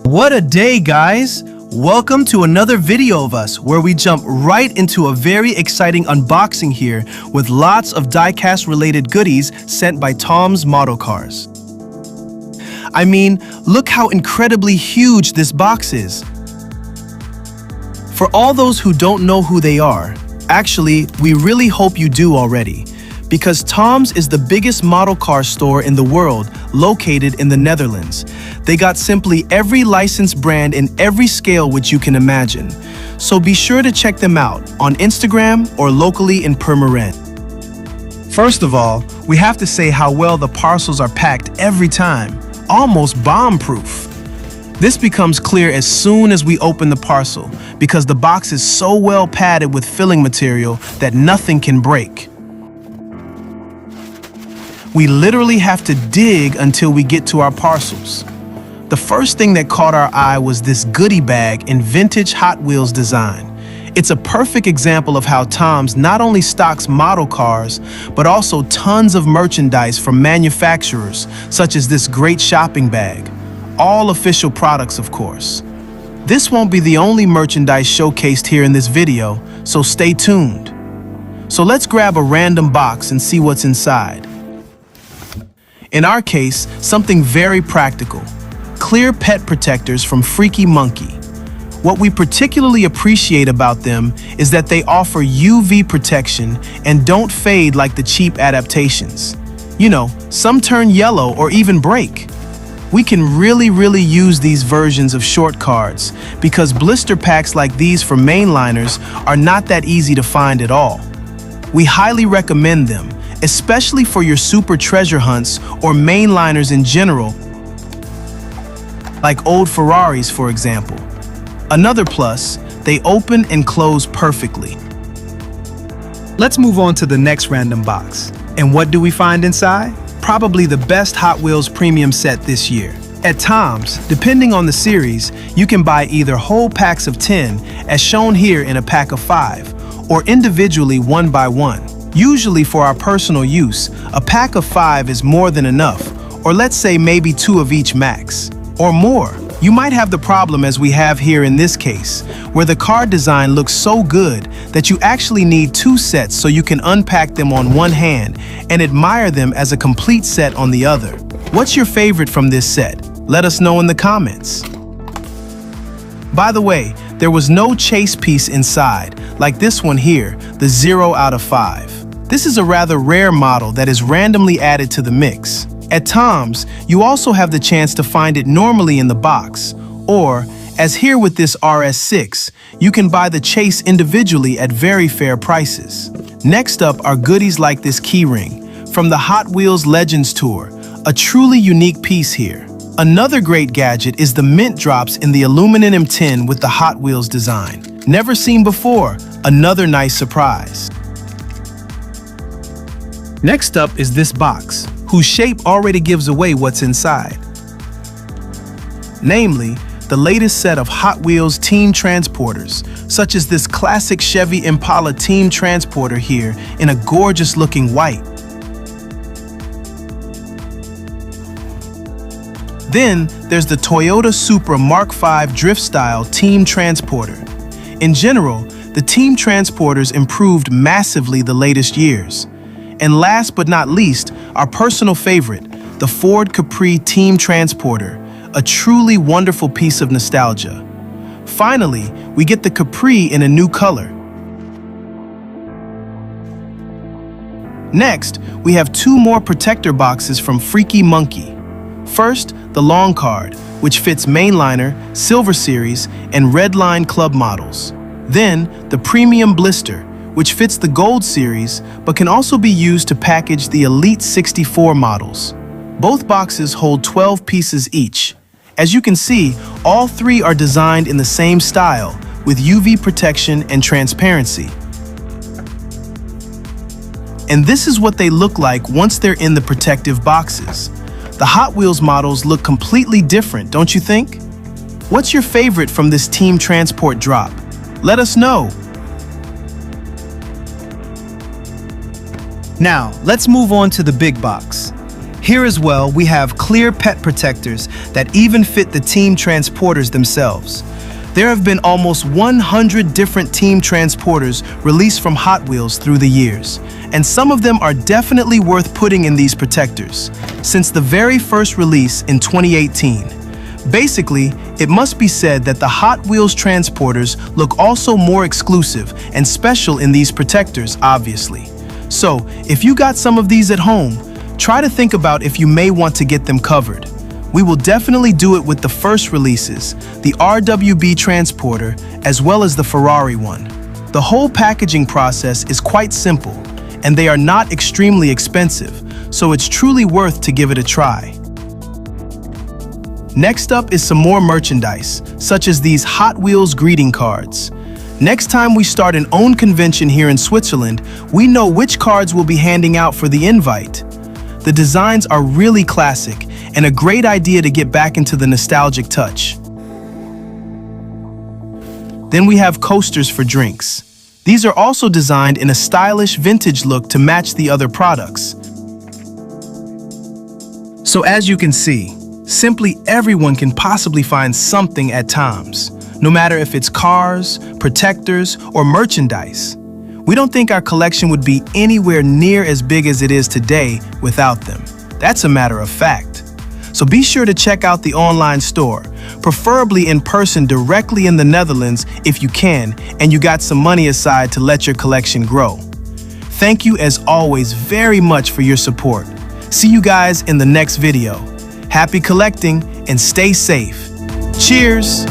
What a day, guys! Welcome to another video of us where we jump right into a very exciting unboxing here with lots of diecast related goodies sent by TOMS Modelcars. I mean, look how incredibly huge this box is. For all those who don't know who they are, actually, we really hope you do already, because TOMS is the biggest model car store in the world, located in the Netherlands. They got simply every licensed brand in every scale which you can imagine. So be sure to check them out on Instagram or locally in Purmerend. First of all, we have to say how well the parcels are packed every time, almost bomb-proof. This becomes clear as soon as we open the parcel, because the box is so well padded with filling material that nothing can break. We literally have to dig until we get to our parcels. The first thing that caught our eye was this goodie bag in vintage Hot Wheels design. It's a perfect example of how TOMS not only stocks model cars, but also tons of merchandise from manufacturers, such as this great shopping bag. All official products, of course. This won't be the only merchandise showcased here in this video, so stay tuned. So let's grab a random box and see what's inside. In our case, something very practical. Clear pet protectors from Freaky Monkey. What we particularly appreciate about them is that they offer UV protection and don't fade like the cheap adaptations. You know, some turn yellow or even break. We can really use these versions of short cards because blister packs like these for mainliners are not that easy to find at all. We highly recommend them, especially for your super treasure hunts or mainliners in general, like old Ferraris, for example. Another plus, they open and close perfectly. Let's move on to the next random box. And what do we find inside? Probably the best Hot Wheels premium set this year. At TOMS, depending on the series, you can buy either whole packs of 10, as shown here in a pack of 5, or individually one by one. Usually for our personal use, a pack of 5 is more than enough, or let's say maybe 2 of each max, or more. You might have the problem as we have here in this case, where the card design looks so good that you actually need 2 sets so you can unpack them on one hand and admire them as a complete set on the other. What's your favorite from this set? Let us know in the comments. By the way, there was no chase piece inside, like this one here, the 0 out of 5. This is a rather rare model that is randomly added to the mix. At TOMS, you also have the chance to find it normally in the box, or, as here with this RS6, you can buy the chase individually at very fair prices. Next up are goodies like this keyring from the Hot Wheels Legends Tour, a truly unique piece here. Another great gadget is the mint drops in the aluminum tin with the Hot Wheels design. Never seen before, another nice surprise. Next up is this box, whose shape already gives away what's inside. Namely, the latest set of Hot Wheels team transporters, such as this classic Chevy Impala team transporter here in a gorgeous looking white. Then there's the Toyota Supra Mark V Drift Style team transporter. In general, the team transporters improved massively the latest years. And last but not least, our personal favorite, the Ford Capri Team Transporter, a truly wonderful piece of nostalgia. Finally, we get the Capri in a new color. Next, we have 2 more protector boxes from Freaky Monkey. First, the long card, which fits mainliner, Silver Series, and Redline Club models. Then, the premium blister, which fits the Gold Series, but can also be used to package the Elite 64 models. Both boxes hold 12 pieces each. As you can see, all 3 are designed in the same style, with UV protection and transparency. And this is what they look like once they're in the protective boxes. The Hot Wheels models look completely different, don't you think? What's your favorite from this team transport drop? Let us know. Now, let's move on to the big box. Here as well, we have clear pet protectors that even fit the team transporters themselves. There have been almost 100 different team transporters released from Hot Wheels through the years, and some of them are definitely worth putting in these protectors, since the very first release in 2018. Basically, it must be said that the Hot Wheels transporters look also more exclusive and special in these protectors, obviously. So, if you got some of these at home, try to think about if you may want to get them covered. We will definitely do it with the first releases, the RWB transporter, as well as the Ferrari one. The whole packaging process is quite simple, and they are not extremely expensive, so it's truly worth to give it a try. Next up is some more merchandise, such as these Hot Wheels greeting cards. Next time we start an own convention here in Switzerland, we know which cards we'll be handing out for the invite. The designs are really classic and a great idea to get back into the nostalgic touch. Then we have coasters for drinks. These are also designed in a stylish vintage look to match the other products. So as you can see, simply everyone can possibly find something at TOMS, no matter if it's cars, protectors, or merchandise. We don't think our collection would be anywhere near as big as it is today without them. That's a matter of fact. So be sure to check out the online store, preferably in person directly in the Netherlands if you can, and you got some money aside to let your collection grow. Thank you as always very much for your support. See you guys in the next video. Happy collecting and stay safe. Cheers!